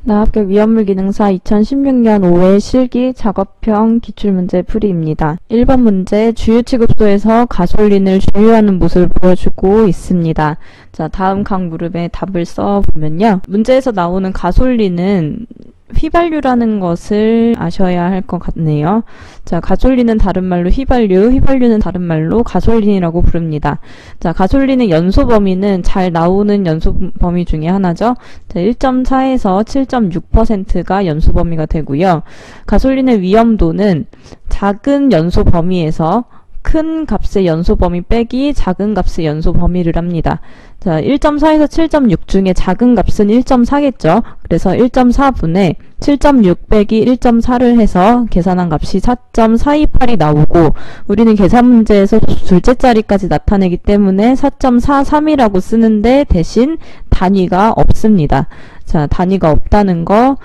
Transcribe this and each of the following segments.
나합격 위험물 기능사 2016년 5회 실기 작업형 기출문제 풀이입니다. 1번 문제, 주유 취급소에서 가솔린을 주유하는 모습을 보여주고 있습니다. 자, 다음 각 무릎에 답을 써보면요. 문제에서 나오는 가솔린은 휘발유라는 것을 아셔야 할 것 같네요. 자, 가솔린은 다른 말로 휘발유, 휘발유는 다른 말로 가솔린이라고 부릅니다. 자, 가솔린의 연소 범위는 잘 나오는 연소 범위 중에 하나죠. 자, 1.4에서 7.6%가 연소 범위가 되고요. 가솔린의 위험도는 작은 연소 범위에서 큰 값의 연소 범위 빼기 작은 값의 연소 범위를 합니다. 자, 1.4에서 7.6 중에 작은 값은 1.4겠죠. 그래서 1.4분의 7.6 빼기 1.4를 해서 계산한 값이 4.428이 나오고, 우리는 계산 문제에서 둘째 자리까지 나타내기 때문에 4.43이라고 쓰는데 대신 단위가 없습니다. 자, 단위가 없다는 거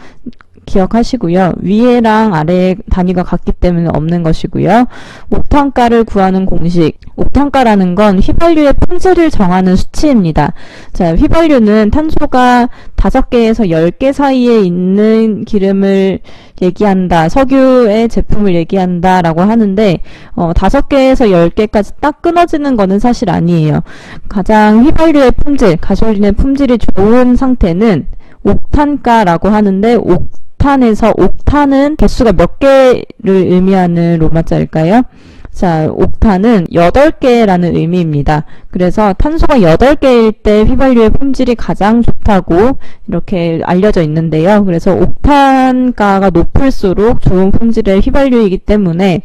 기억하시고요. 위에랑 아래에 단위가 같기 때문에 없는 것이고요. 옥탄가를 구하는 공식. 옥탄가라는 건 휘발유의 품질을 정하는 수치입니다. 자, 휘발유는 탄소가 5개에서 10개 사이에 있는 기름을 얘기한다. 석유의 제품을 얘기한다 라고 하는데 5개에서 10개까지 딱 끊어지는 거는 사실 아니에요. 가장 휘발유의 품질, 가솔린의 품질이 좋은 상태는 옥탄가라고 하는데, 옥탄에서 옥탄은 개수가 몇 개를 의미하는 로마자일까요? 자, 옥탄은 8개라는 의미입니다. 그래서 탄소가 8개일 때 휘발유의 품질이 가장 좋다고 이렇게 알려져 있는데요. 그래서 옥탄가가 높을수록 좋은 품질의 휘발유이기 때문에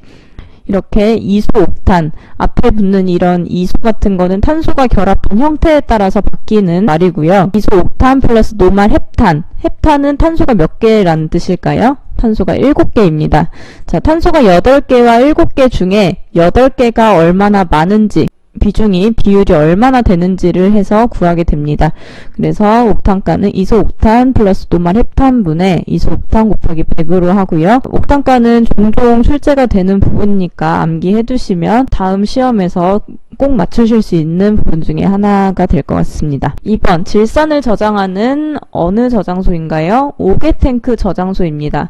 이렇게 이소옥탄, 앞에 붙는 이런 이소 같은 거는 탄소가 결합한 형태에 따라서 바뀌는 말이고요. 이소옥탄 플러스 노말 헵탄. 헵탄은 탄소가 몇 개라는 뜻일까요? 탄소가 7개입니다. 자, 탄소가 8개와 7개 중에 8개가 얼마나 많은지, 비율이 얼마나 되는지를 해서 구하게 됩니다. 그래서 옥탄가는 이소옥탄 플러스 노말 헵탄분의 이소옥탄 곱하기 100으로 하고요. 옥탄가는 종종 출제가 되는 부분이니까 암기해 두시면 다음 시험에서 꼭 맞추실 수 있는 부분 중에 하나가 될 것 같습니다. 2번, 질산을 저장하는 어느 저장소인가요? 오게탱크 저장소입니다.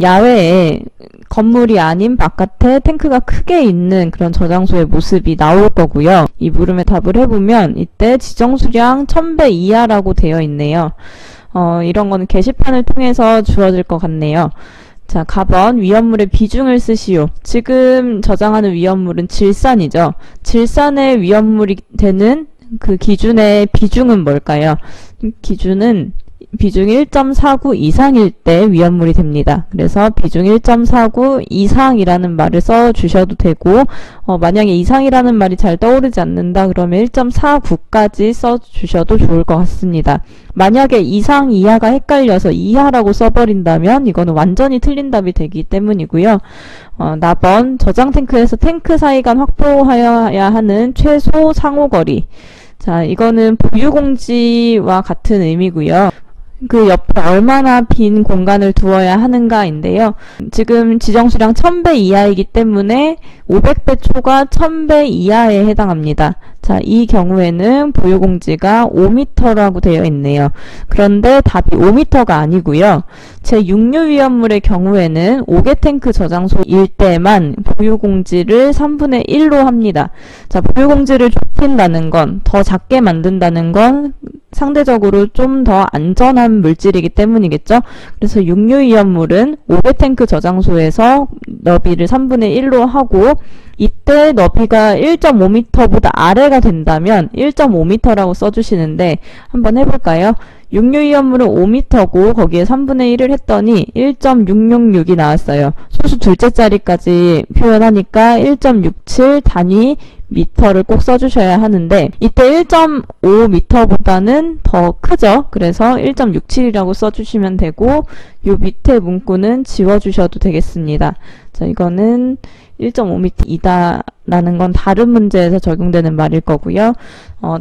야외에 건물이 아닌 바깥에 탱크가 크게 있는 그런 저장소의 모습이 나올 거고요. 이 물음에 답을 해보면 이때 지정수량 1000배 이하라고 되어 있네요. 이런 거는 게시판을 통해서 주어질 것 같네요. 자, 가번, 위험물의 비중을 쓰시오. 지금 저장하는 위험물은 질산이죠. 질산의 위험물이 되는 그 기준의 비중은 뭘까요? 기준은 비중 1.49 이상일 때 위험물이 됩니다. 그래서 비중 1.49 이상이라는 말을 써주셔도 되고, 만약에 이상이라는 말이 잘 떠오르지 않는다 그러면 1.49까지 써주셔도 좋을 것 같습니다. 만약에 이상 이하가 헷갈려서 이하라고 써버린다면 이거는 완전히 틀린 답이 되기 때문이고요. 나번, 저장 탱크에서 탱크 사이 간 확보하여야 하는 최소 상호거리. 자, 이거는 보유공지와 같은 의미고요. 그 옆에 얼마나 빈 공간을 두어야 하는가인데요. 지금 지정수량 1000배 이하이기 때문에 500배 초가 1000배 이하에 해당합니다. 자, 이 경우에는 보유공지가 5m라고 되어 있네요. 그런데 답이 5m가 아니고요. 제6류 위험물의 경우에는 5개 저장소일 때만 보유공지를 3분의 1로 합니다. 자, 보유공지를 좁힌다는 건, 더 작게 만든다는 건 상대적으로 좀 더 안전한 물질이기 때문이겠죠. 그래서 6류 위험물은 5개 저장소에서 너비를 3분의 1로 하고, 이때 너비가 1.5m보다 아래가 된다면 1.5m라고 써주시는데 한번 해볼까요? 6류 위험물은 5m고 거기에 3분의 1을 했더니 1.666이 나왔어요. 소수 둘째 자리까지 표현하니까 1.67 단위 미터를 꼭 써주셔야 하는데, 이때 1.5m보다는 더 크죠. 그래서 1.67이라고 써주시면 되고, 요 밑에 문구는 지워주셔도 되겠습니다. 자, 이거는 1.5m 이다라는 건 다른 문제에서 적용되는 말일 거고요.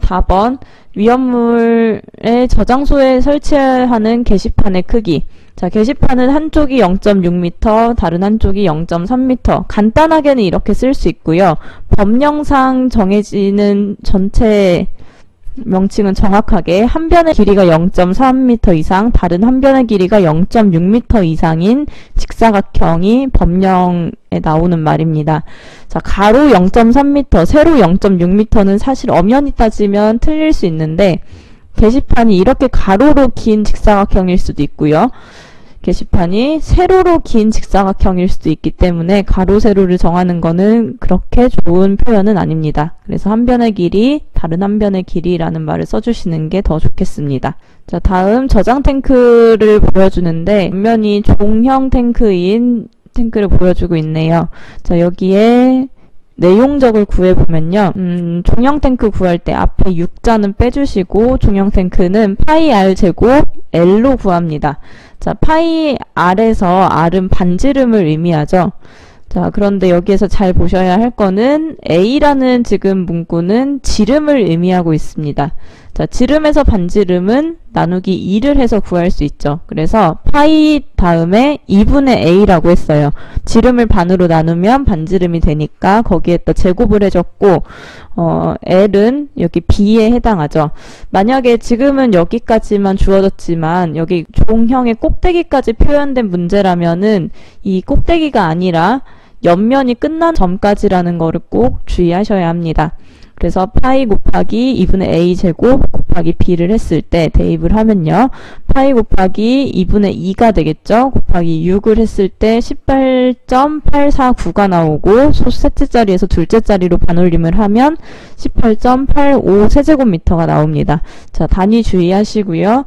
다번, 위험물의 저장소에 설치하는 게시판의 크기. 자, 게시판은 한쪽이 0.6m, 다른 한쪽이 0.3m. 간단하게는 이렇게 쓸 수 있고요. 법령상 정해지는 전체 명칭은 정확하게 한 변의 길이가 0.3m 이상, 다른 한 변의 길이가 0.6m 이상인 직사각형이 법령에 나오는 말입니다. 자, 가로 0.3m, 세로 0.6m는 사실 엄연히 따지면 틀릴 수 있는데 게시판이 이렇게 가로로 긴 직사각형일 수도 있고요. 게시판이 세로로 긴 직사각형일 수도 있기 때문에 가로, 세로를 정하는 거는 그렇게 좋은 표현은 아닙니다. 그래서 한 변의 길이, 다른 한 변의 길이라는 말을 써주시는 게 더 좋겠습니다. 자, 다음 저장 탱크를 보여주는데 옆면이 종형 탱크인 탱크를 보여주고 있네요. 자, 여기에 내용적을 구해보면요. 종형 탱크 구할 때 앞에 6자는 빼주시고 종형 탱크는 파이 r 제곱 L로 구합니다. 자, 파이 r에서 r은 반지름을 의미하죠. 자, 그런데 여기에서 잘 보셔야 할 거는 A라는 지금 문구는 지름을 의미하고 있습니다. 자, 지름에서 반지름은 나누기 2를 해서 구할 수 있죠. 그래서 파이 다음에 2분의 A라고 했어요. 지름을 반으로 나누면 반지름이 되니까 거기에다 제곱을 해줬고 L은 여기 B에 해당하죠. 만약에 지금은 여기까지만 주어졌지만 여기 종형의 꼭대기까지 표현된 문제라면은 이 꼭대기가 아니라 옆면이 끝난 점까지라는 거를 꼭 주의하셔야 합니다. 그래서 파이 곱하기 2분의 a 제곱 곱하기 b를 했을 때 대입을 하면요. 파이 곱하기 2분의 2가 되겠죠. 곱하기 6을 했을 때 18.849가 나오고 셋째 자리에서 둘째 자리로 반올림을 하면 18.85 세제곱미터가 나옵니다. 자, 단위 주의하시고요.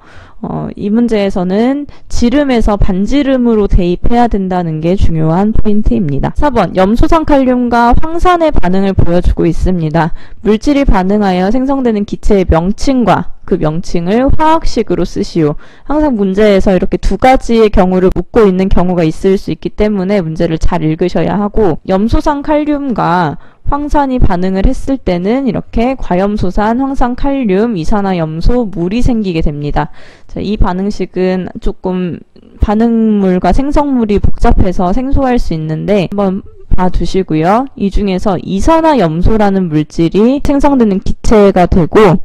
이 문제에서는 지름에서 반지름으로 대입해야 된다는 게 중요한 포인트입니다. 4번, 염소산 칼륨과 황산의 반응을 보여주고 있습니다. 물질이 반응하여 생성되는 기체의 명칭과 그 명칭을 화학식으로 쓰시오. 항상 문제에서 이렇게 두 가지의 경우를 묻고 있는 경우가 있을 수 있기 때문에 문제를 잘 읽으셔야 하고, 염소산 칼륨과 황산이 반응을 했을 때는 이렇게 과염소산, 황산, 칼륨, 이산화염소, 물이 생기게 됩니다. 자, 이 반응식은 조금 반응물과 생성물이 복잡해서 생소할 수 있는데 한번 봐두시고요. 이 중에서 이산화염소라는 물질이 생성되는 기체가 되고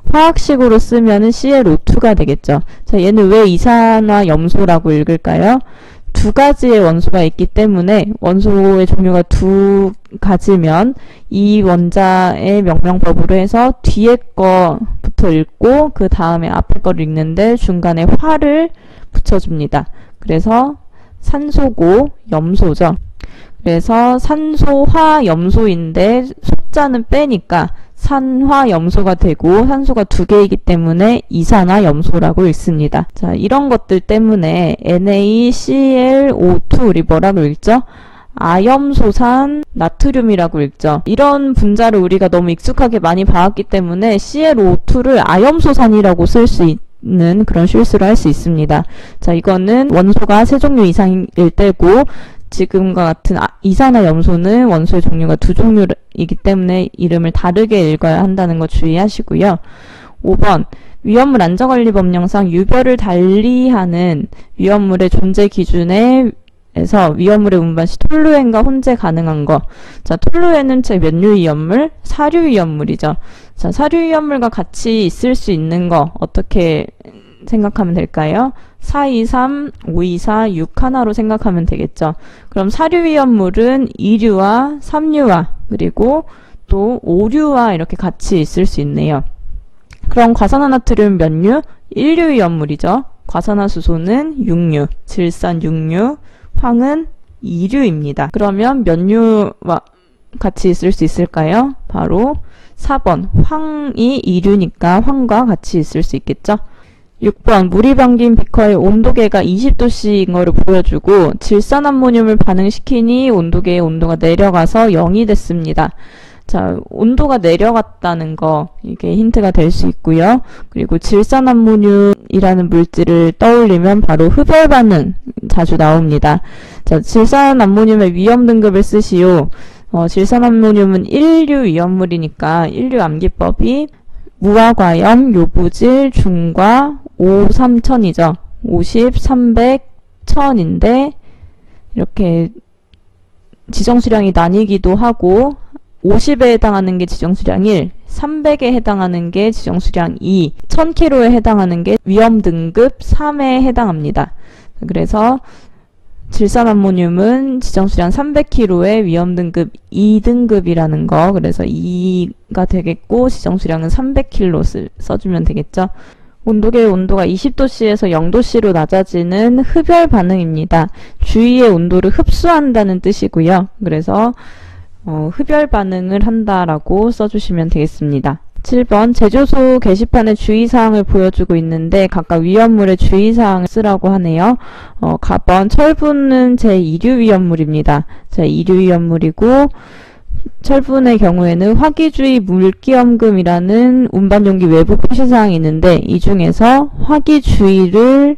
화학식으로 쓰면은 ClO2가 되겠죠. 자, 얘는 왜 이산화염소라고 읽을까요? 두 가지의 원소가 있기 때문에 원소의 종류가 두 가지면 이 원자의 명명법으로 해서 뒤에 거부터 읽고 그 다음에 앞에 거를 읽는데 중간에 화를 붙여줍니다. 그래서 산소고 염소죠. 그래서 산소화염소인데 소자는 빼니까 산화염소가 되고 산소가 두 개이기 때문에 이산화염소라고 읽습니다. 자, 이런 것들 때문에 NaClO2 우리 뭐라고 읽죠? 아염소산 나트륨이라고 읽죠. 이런 분자를 우리가 너무 익숙하게 많이 봐왔기 때문에 ClO2를 아염소산이라고 쓸 수 있는 그런 실수를 할 수 있습니다. 자, 이거는 원소가 세 종류 이상일 때고 지금과 같은 이산화염소는 원소의 종류가 두 종류이기 때문에 이름을 다르게 읽어야 한다는 거 주의하시고요. 5번, 위험물 안전관리 법령상 유별을 달리하는 위험물의 존재 기준에서 위험물의 운반 시 톨루엔과 혼재 가능한 거. 자, 톨루엔은 제 몇 류 위험물? 사류 위험물이죠. 자, 사류 위험물과 같이 있을 수 있는 거 어떻게 생각하면 될까요? 423, 524, 61로 생각하면 되겠죠. 그럼 사류 위험물은 2류와 3류와 그리고 또 5류와 이렇게 같이 있을 수 있네요. 그럼 과산화나트륨 몇 류? 1류 위험물이죠. 과산화수소는 6류, 질산 6류, 황은 2류입니다. 그러면 몇 류와 같이 있을 수 있을까요? 바로 4번, 황이 2류니까 황과 같이 있을 수 있겠죠. 6번, 물이 담긴 비커의 온도계가 20도씨인 거를 보여주고 질산암모늄을 반응시키니 온도계의 온도가 내려가서 0이 됐습니다. 자, 온도가 내려갔다는 거 이게 힌트가 될 수 있고요. 그리고 질산암모늄이라는 물질을 떠올리면 바로 흡열 반응 자주 나옵니다. 자, 질산암모늄의 위험 등급을 쓰시오. 질산암모늄은 1류 위험물이니까 1류 암기법이 무화과염, 요부질, 중과, 5, 3000이죠. 50, 300, 1000인데 이렇게 지정수량이 나뉘기도 하고 50에 해당하는 게 지정수량 1, 300에 해당하는 게 지정수량 2, 1000kg에 해당하는 게 위험등급 3에 해당합니다. 그래서 질산암모늄은 지정수량 300kg에 위험등급 2등급이라는 거, 그래서 2가 되겠고 지정수량은 300kg 써주면 되겠죠. 온도계의 온도가 20도씨에서 0도씨로 낮아지는 흡열 반응입니다. 주위의 온도를 흡수한다는 뜻이고요. 그래서 흡열 반응을 한다라고 써주시면 되겠습니다. 7번 제조소 게시판에 주의사항을 보여주고 있는데 각각 위험물의 주의사항을 쓰라고 하네요. 가번 철분은 제2류 위험물입니다. 제2류 위험물이고 철분의 경우에는 화기주의 물기염금이라는 운반용기 외부 표시사항이 있는데 이 중에서 화기주의를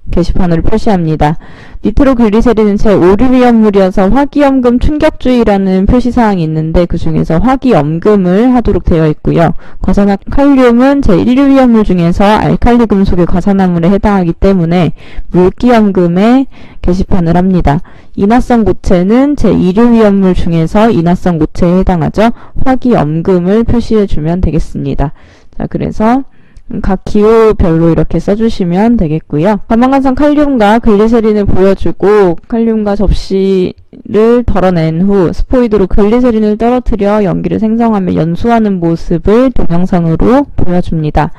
게시판으로 표시합니다. 니트로글리세린은 제5류 위험물이어서 화기염금 충격주의라는 표시사항이 있는데 그 중에서 화기염금을 하도록 되어 있고요. 과산화칼륨은 제1류 위험물 중에서 알칼리 금속의 과산화물에 해당하기 때문에 물기염금에 게시판을 합니다. 인화성 고체는 제2류 위험물 중에서 인화성 고체에 해당하죠. 화기염금을 표시해주면 되겠습니다. 자, 그래서 각 기호별로 이렇게 써주시면 되겠고요. 과망간산 칼륨과 글리세린을 보여주고 칼륨과 접시를 덜어낸 후 스포이드로 글리세린을 떨어뜨려 연기를 생성하며 연소하는 모습을 동영상으로 보여줍니다.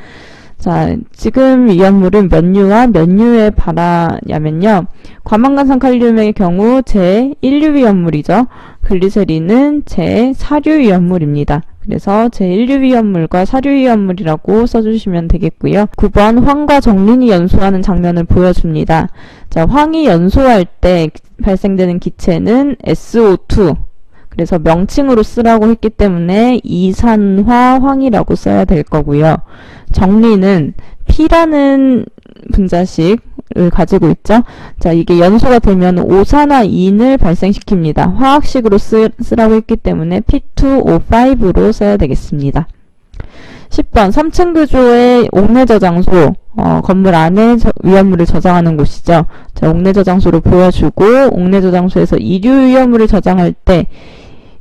자, 지금 위험물은 몇 류와 몇 류에 발하냐면요. 과망간산 칼륨의 경우 제1류 위험물이죠. 글리세린은 제4류 위험물입니다. 그래서 제1류 위험물과 4류 위험물이라고 써주시면 되겠고요. 9번 황과 정린이 연소하는 장면을 보여줍니다. 자, 황이 연소할 때 발생되는 기체는 SO2. 그래서 명칭으로 쓰라고 했기 때문에 이산화 황이라고 써야 될 거고요. 정린은 P라는 분자식을 가지고 있죠. 자, 이게 연소가 되면 오산화인을 발생시킵니다. 화학식으로 쓰라고 했기 때문에 P2O5로 써야 되겠습니다. 10번 3층 구조의 옥내 저장소, 건물 안에 위험물을 저장하는 곳이죠. 자, 옥내 저장소를 보여주고 옥내 저장소에서 이류 위험물을 저장할 때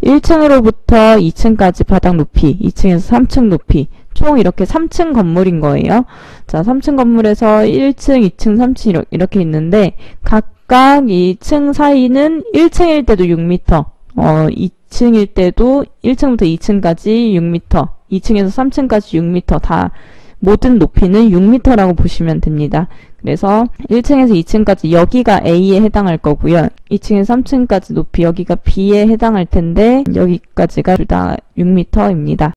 1층으로부터 2층까지 바닥 높이, 2층에서 3층 높이, 총 이렇게 3층 건물인 거예요. 자, 3층 건물에서 1층, 2층, 3층 이렇게 있는데 각각 2층 사이는 1층일 때도 6m, 2층일 때도 1층부터 2층까지 6m, 2층에서 3층까지 6m, 다 모든 높이는 6m라고 보시면 됩니다. 그래서 1층에서 2층까지 여기가 A에 해당할 거고요. 2층에서 3층까지 높이 여기가 B에 해당할 텐데 여기까지가 둘 다 6m입니다.